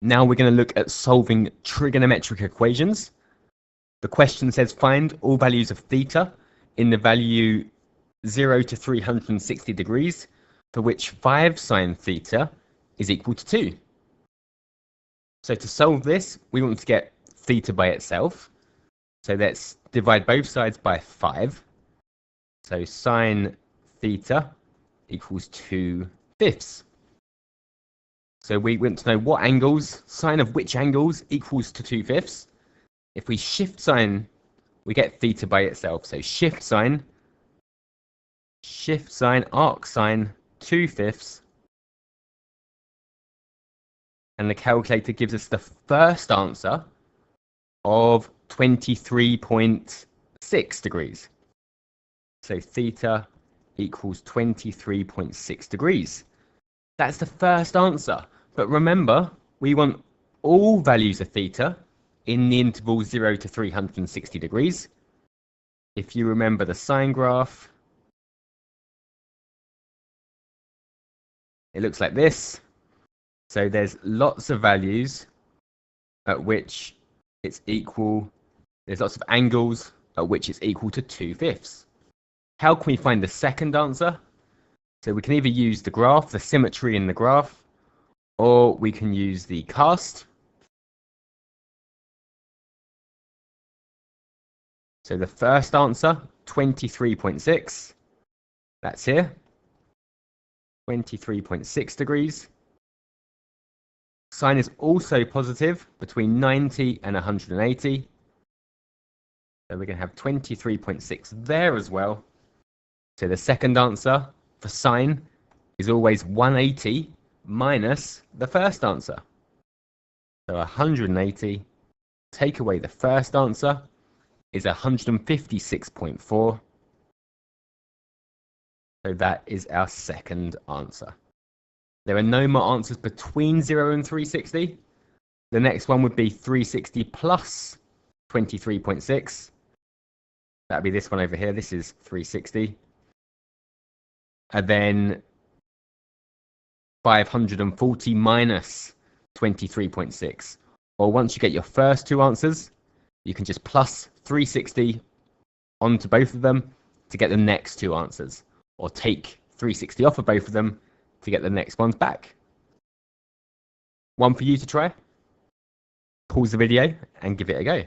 Now we're going to look at solving trigonometric equations. The question says find all values of theta in the value 0 to 360 degrees for which 5 sine theta is equal to 2. So to solve this, we want to get theta by itself. So let's divide both sides by 5. So sine theta equals 2/5. So we want to know what angles, sine of which angles equals to 2/5. If we shift sine, we get theta by itself. So shift sine, arc sine 2/5. And the calculator gives us the first answer of 23.6 degrees. So theta equals 23.6 degrees. That's the first answer. But remember, we want all values of theta in the interval 0 to 360 degrees. If you remember the sine graph, it looks like this. So there's lots of values at which it's equal. There's lots of angles at which it's equal to 2/5. How can we find the second answer? So we can either use the graph, the symmetry in the graph, or we can use the cast. So the first answer, 23.6, that's here, 23.6 degrees. Sine is also positive between 90 and 180. So we're going to have 23.6 there as well. So the second answer for sine is always 180 minus the first answer. So 180, take away the first answer, is 156.4. So that is our second answer. There are no more answers between 0 and 360. The next one would be 360 plus 23.6. That would be this one over here. This is 360. And then 540 minus 23.6. Or once you get your first two answers, you can just plus 360 onto both of them to get the next two answers. Or take 360 off of both of them to get the next ones back. One for you to try. Pause the video and give it a go.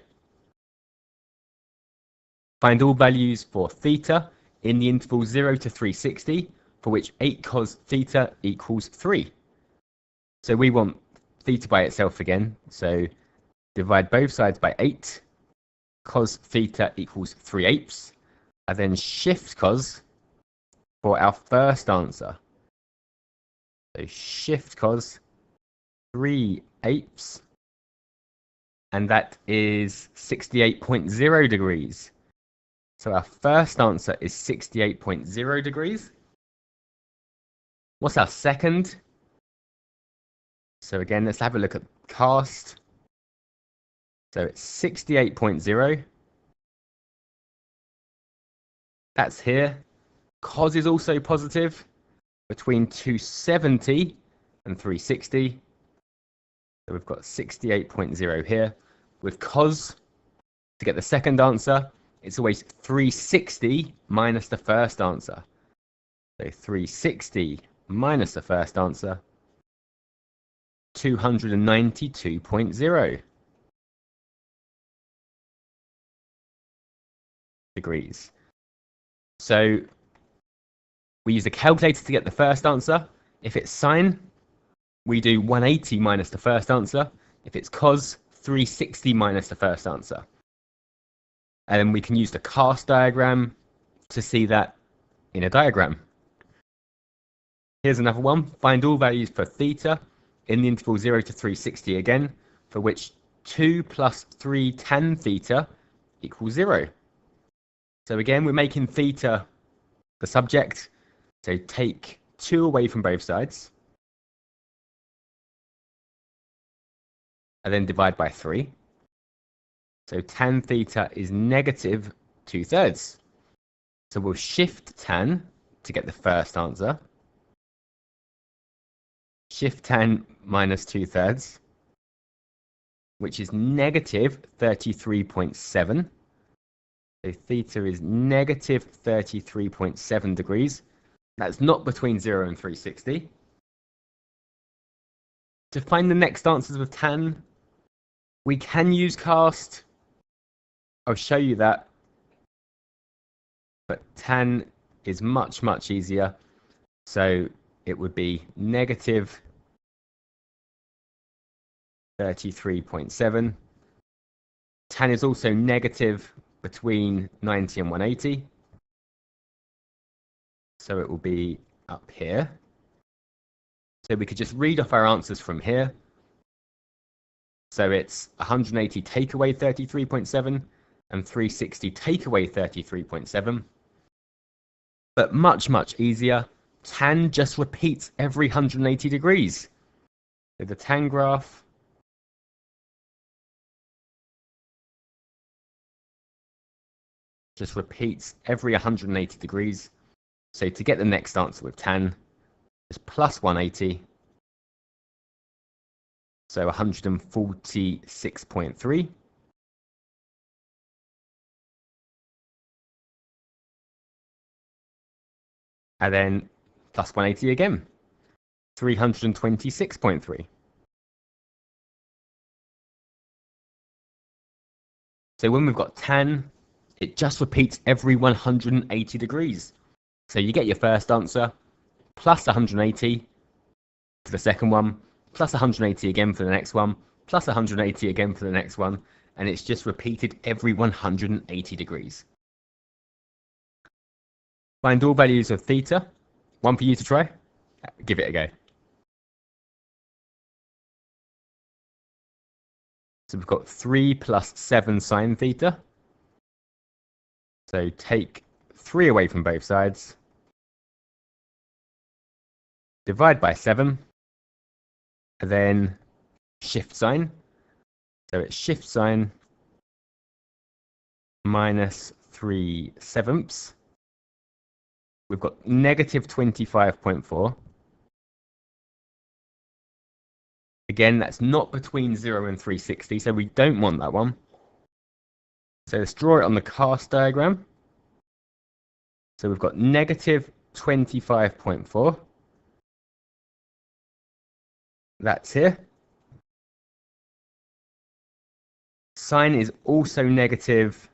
Find all values for theta in the interval 0 to 360 for which 8 cos theta equals 3. So we want theta by itself again. So divide both sides by 8. Cos theta equals 3/8. And then shift cos for our first answer. So shift cos 3/8. And that is 68.0 degrees. So our first answer is 68.0 degrees. What's our second? So again, let's have a look at cast. So it's 68.0. That's here. Cos is also positive between 270 and 360. So we've got 68.0 here. With cos, to get the second answer, it's always 360 minus the first answer. So 360 minus the first answer, 292.0 degrees. So we use the calculator to get the first answer. If it's sine, we do 180 minus the first answer. If it's cos, 360 minus the first answer. And then we can use the cast diagram to see that in a diagram. Here's another one. Find all values for theta in the interval 0 to 360 again, for which 2 plus 3 tan theta equals 0. So again, we're making theta the subject. So take 2 away from both sides. And then divide by 3. So tan theta is negative 2/3. So we'll shift tan to get the first answer. Shift tan minus 2/3. which is negative 33.7. So theta is negative 33.7 degrees. That's not between 0 and 360. To find the next answers with tan, we can use cast. I'll show you that. But tan is much, much easier. So it would be negative 33.7. Tan is also negative between 90 and 180. So it will be up here. So we could just read off our answers from here. So it's 180 take away 33.7 and 360 take away 33.7. But much, much easier. Tan just repeats every 180 degrees. So the tan graph just repeats every 180 degrees. So to get the next answer with tan, is plus 180. So 146.3. And then plus 180 again, 326.3. So when we've got tan, it just repeats every 180 degrees. So you get your first answer, plus 180 for the second one, plus 180 again for the next one, plus 180 again for the next one, and it's just repeated every 180 degrees. Find all values of theta. One for you to try. Give it a go. So we've got 3 plus 7 sine theta. So take 3 away from both sides. Divide by 7. And then shift sign. So it's shift sign minus 3/7. We've got negative 25.4. Again, that's not between 0 and 360, so we don't want that one. So let's draw it on the cast diagram. So we've got negative 25.4. That's here. Sine is also negative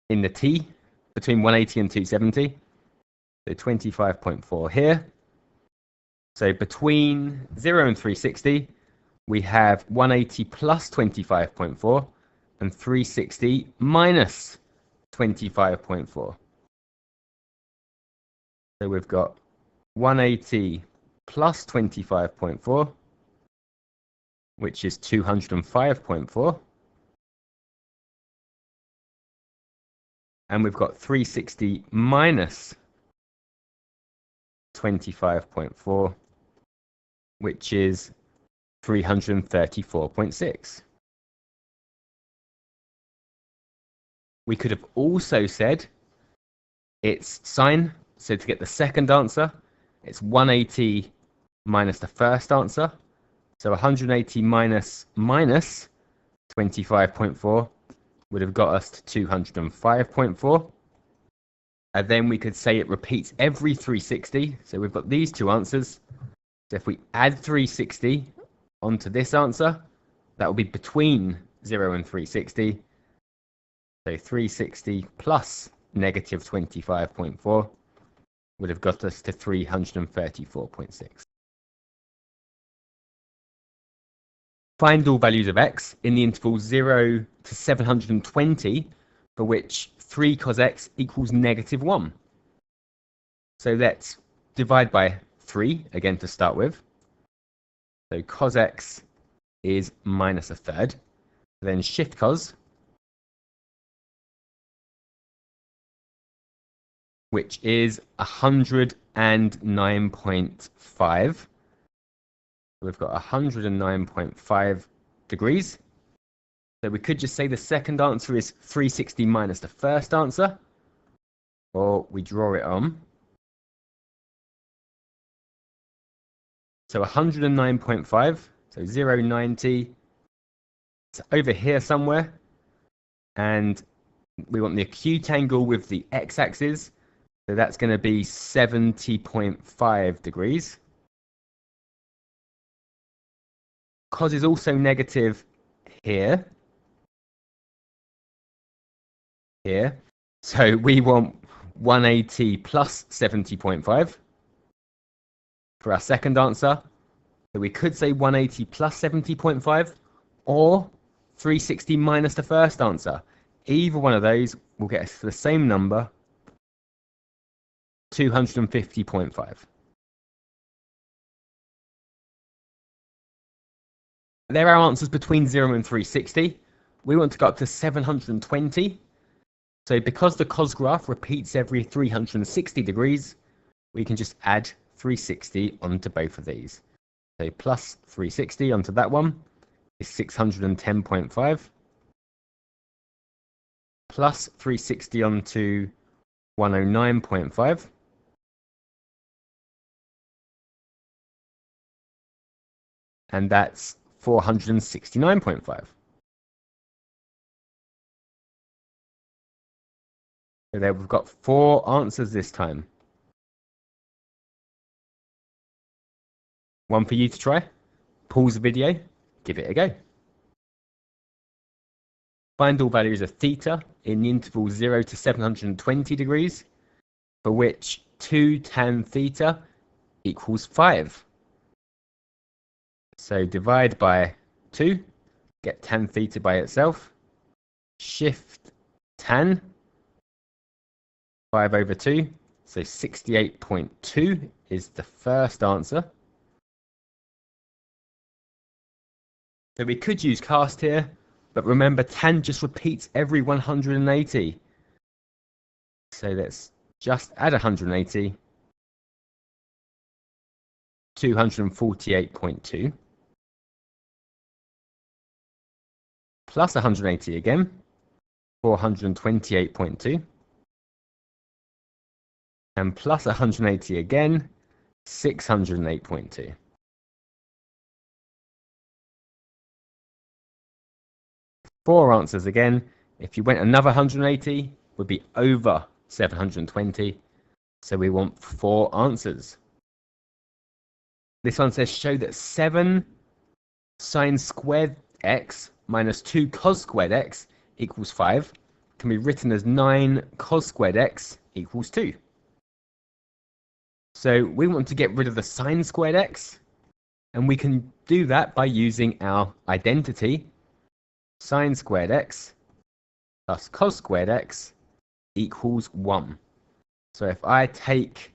in the t, between 180 and 270. So 25.4 here. So between 0 and 360, we have 180 plus 25.4 and 360 minus 25.4. So we've got 180 plus 25.4, which is 205.4. And we've got 360 minus 25.4, which is 334.6. We could have also said it's sine. So to get the second answer, it's 180 minus the first answer. So 180 minus 25.4 would have got us to 205.4. And then we could say it repeats every 360. So we've got these two answers. So if we add 360 onto this answer, that will be between 0 and 360. So 360 plus negative 25.4 would have got us to 334.6. Find all values of x in the interval 0 to 720, for which 3 cos x equals negative 1. So let's divide by 3, again to start with. So cos x is minus 1/3. Then shift cos, which is 109.5. We've got 109.5 degrees. So we could just say the second answer is 360 minus the first answer, or we draw it on. So 109.5, so 0, 90 it's over here somewhere, and we want the acute angle with the x-axis, so that's going to be 70.5 degrees. Cos is also negative here, so we want 180 plus 70.5 for our second answer. So we could say 180 plus 70.5 or 360 minus the first answer. Either one of those will get us to the same number, 250.5. There are answers between 0 and 360. We want to go up to 720. So because the cos graph repeats every 360 degrees, we can just add 360 onto both of these. So plus 360 onto that one is 610.5. Plus 360 onto 109.5. And that's 469.5. So there we've got 4 answers this time. One for you to try. Pause the video, give it a go. Find all values of theta in the interval 0 to 720 degrees, for which 2 tan theta equals 5. So divide by 2, get tan theta by itself, shift tan, 5 over 2, so 68.2 is the first answer. So we could use cast here, but remember tan just repeats every 180. So let's just add 180, 248.2. Plus 180 again, 428.2. And plus 180 again, 608.2. Four answers again. If you went another 180, would be over 720. So we want 4 answers. This one says show that 7 sine squared x minus 2 cos squared x equals 5 can be written as 9 cos squared x equals 2. So we want to get rid of the sine squared x, and we can do that by using our identity. Sine squared x plus cos squared x equals 1. So if I take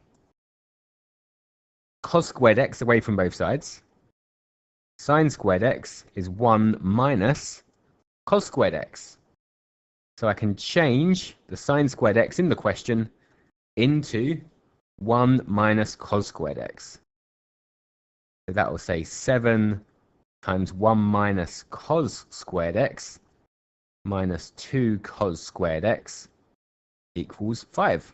cos squared x away from both sides, sine squared x is 1 minus cos squared x. So I can change the sine squared x in the question into 1 minus cos squared x. So that will say 7 times 1 minus cos squared x minus 2 cos squared x equals 5.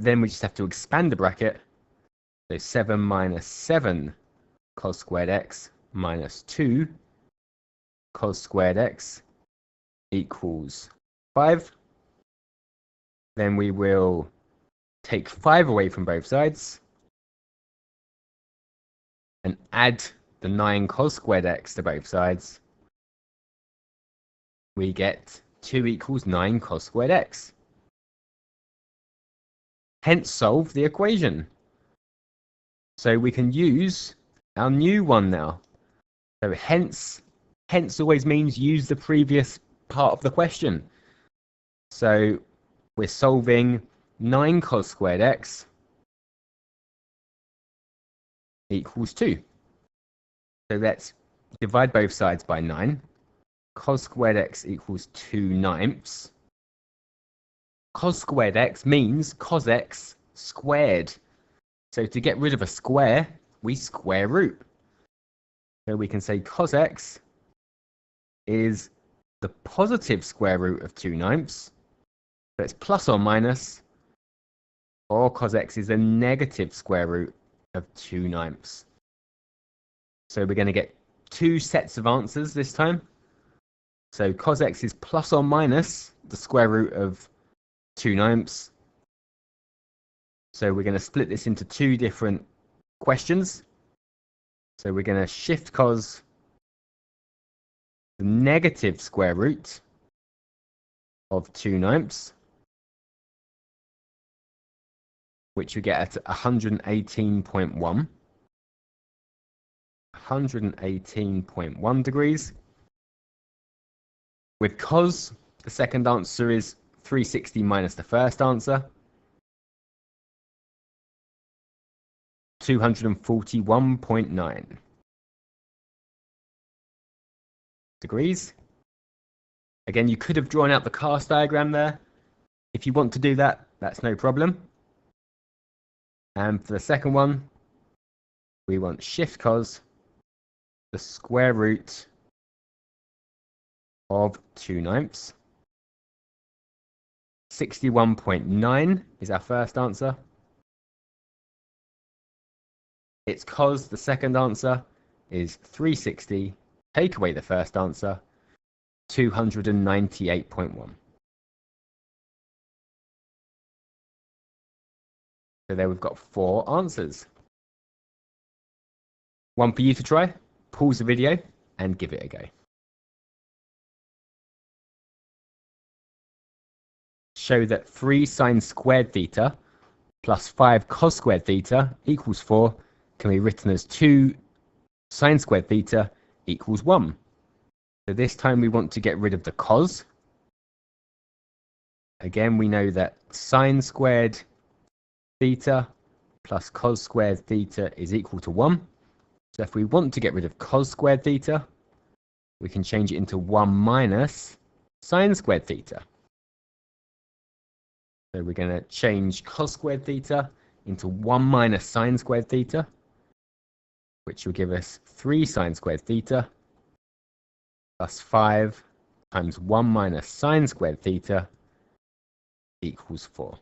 Then we just have to expand the bracket. So 7 minus 7 cos squared x minus 2 cos squared x equals 5. Then we will take 5 away from both sides and add the 9 cos squared x to both sides. We get 2 equals 9 cos squared x. Hence solve the equation. So we can use our new one now. So hence always means use the previous part of the question. So we're solving 9 cos squared x equals 2. So let's divide both sides by 9. Cos squared x equals 2/9. Cos squared x means cos x squared. So to get rid of a square, we square root. So we can say cos x is the positive square root of 2/9. So it's plus or minus, or cos x is a negative square root of 2/9. So we're going to get 2 sets of answers this time. So cos x is plus or minus the square root of 2/9. So we're going to split this into two different questions. So we're going to shift cos the negative square root of 2/9, which we get at 118.1. 118.1 degrees. With cos, the second answer is 360 minus the first answer, 241.9 degrees. Again, you could have drawn out the cast diagram there. If you want to do that, that's no problem. And for the second one, we want shift cos the square root of 2/9. 61.9 is our first answer. Its cos, the second answer, is 360. Take away the first answer, 298.1. So there we've got 4 answers. One for you to try. Pause the video and give it a go. Show that 3 sine squared theta plus 5 cos squared theta equals 4 can be written as 2 sine squared theta equals 1. So this time we want to get rid of the cos. Again, we know that sine squared theta plus cos squared theta is equal to 1. So if we want to get rid of cos squared theta, we can change it into 1 minus sine squared theta. So we're going to change cos squared theta into 1 minus sine squared theta, which will give us 3 sine squared theta plus 5 times 1 minus sine squared theta equals 4.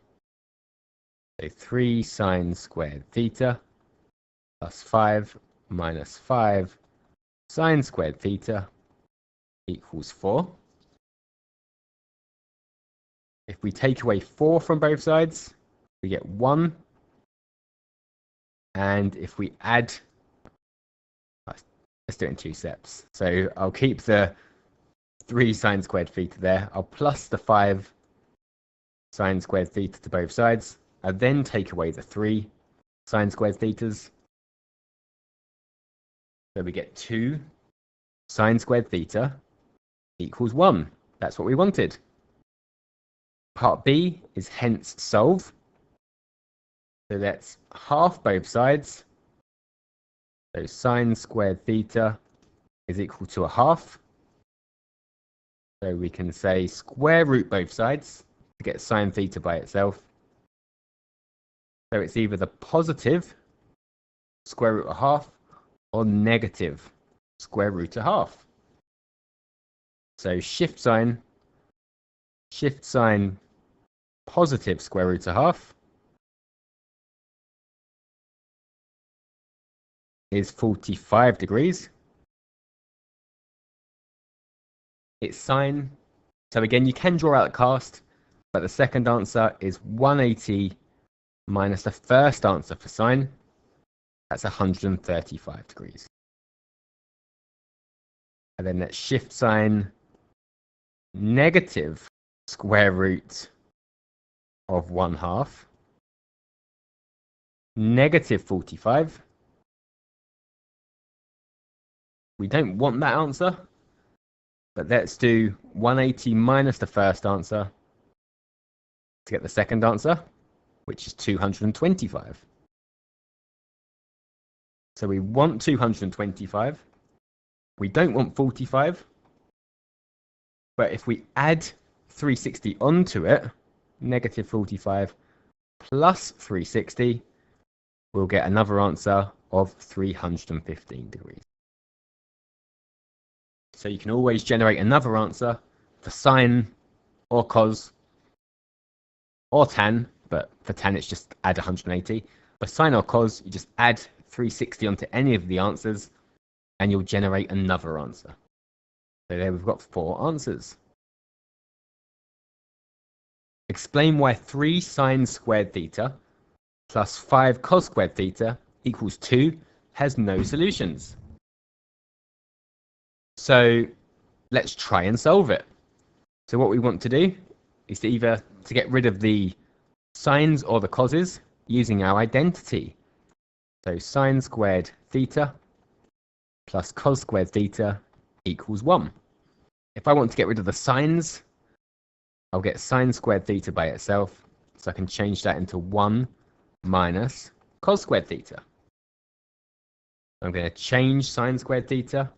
So 3 sine squared theta plus 5 minus 5 sine squared theta equals 4. If we take away 4 from both sides, we get 1. And if we add, let's do it in 2 steps. So I'll keep the 3 sine squared theta there. I'll plus the 5 sine squared theta to both sides. I'll then take away the 3 sine squared thetas. So we get 2 sine squared theta equals 1. That's what we wanted. Part B is hence solve. So let's half both sides. So sine squared theta is equal to a half. So we can say square root both sides to get sine theta by itself. So it's either the positive square root of half or negative square root of half. So shift sign positive square root of half is 45 degrees. It's sine. So again, you can draw out the cast, but the second answer is 180 minus the first answer for sine. That's 135 degrees. And then let's shift sign negative square root of 1/2. Negative 45. We don't want that answer, but let's do 180 minus the first answer to get the second answer, which is 225. So we want 225. We don't want 45. But if we add 360 onto it, negative 45 plus 360, we'll get another answer of 315 degrees. So you can always generate another answer for sine or cos or tan, but for tan it's just add 180. For sine or cos, you just add 360 onto any of the answers and you'll generate another answer. So there we've got 4 answers. Explain why 3 sine squared theta plus 5 cos squared theta equals 2 has no solutions. So let's try and solve it. So what we want to do is to either to get rid of the sines or the coses using our identity. So sine squared theta plus cos squared theta equals 1. If I want to get rid of the sines, I'll get sine squared theta by itself, so I can change that into 1 minus cos squared theta. I'm going to change sine squared theta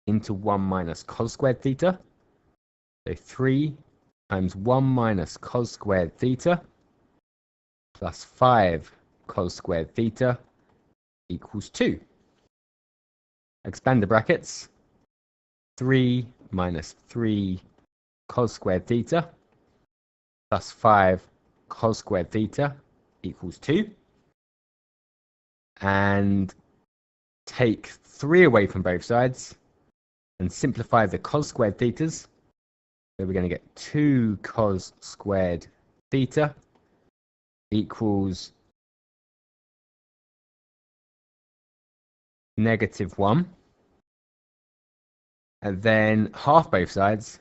into 1 minus cos squared theta. So 3 times 1 minus cos squared theta plus 5 cos squared theta equals 2. Expand the brackets. 3 minus 3 cos squared theta plus 5 cos squared theta equals 2. And take 3 away from both sides and simplify the cos squared thetas. So we're going to get 2 cos squared theta equals -1. And then half both sides.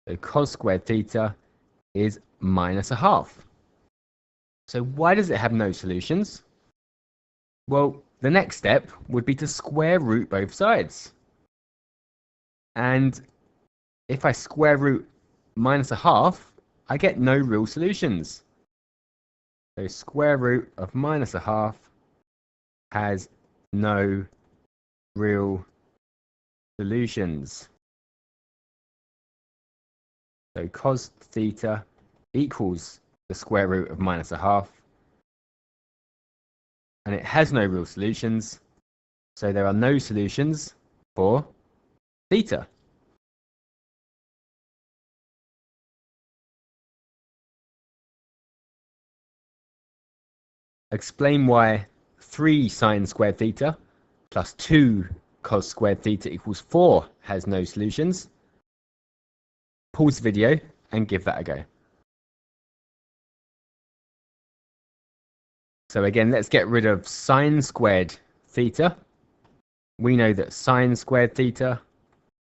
So cos squared theta is -1/2. So why does it have no solutions? Well, the next step would be to square root both sides. And if I square root -1/2, I get no real solutions. So square root of -1/2 has no real solutions. So cos theta equals the square root of -1/2. And it has no real solutions. So there are no solutions for theta. Explain why 3 sine squared theta plus 2 cos squared theta equals 4 has no solutions. Pause the video and give that a go. So again, let's get rid of sine squared theta. We know that sine squared theta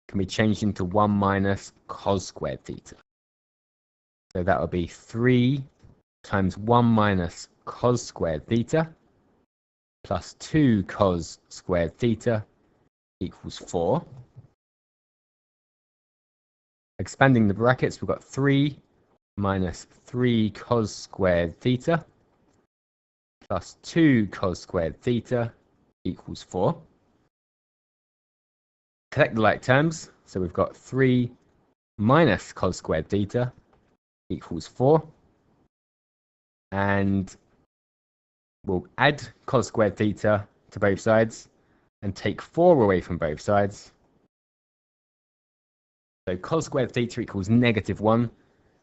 can be changed into 1 minus cos squared theta. So that will be 3 times 1 minus cos squared theta plus 2 cos squared theta equals 4. Expanding the brackets, we've got 3 minus 3 cos squared theta plus 2 cos squared theta equals 4. Collect the like terms, so we've got 3 minus cos squared theta equals 4. And we'll add cos squared theta to both sides and take 4 away from both sides. So cos squared theta equals -1.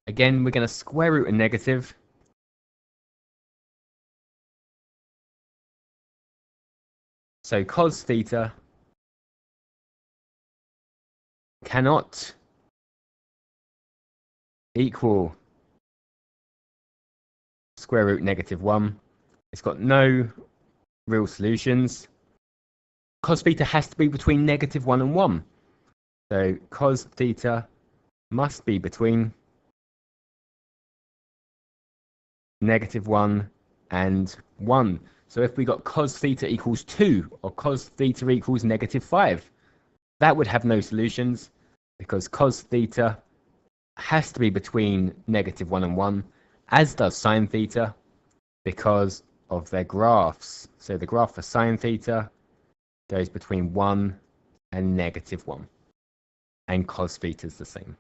Again, we're going to square root a negative. So cos theta cannot equal square root -1. It's got no real solutions. Cos theta has to be between -1 and 1. So cos theta must be between -1 and 1. So if we got cos theta equals 2 or cos theta equals -5, that would have no solutions because cos theta has to be between -1 and 1, as does sine theta, because of their graphs. So the graph for sine theta goes between 1 and -1, and cos theta is the same.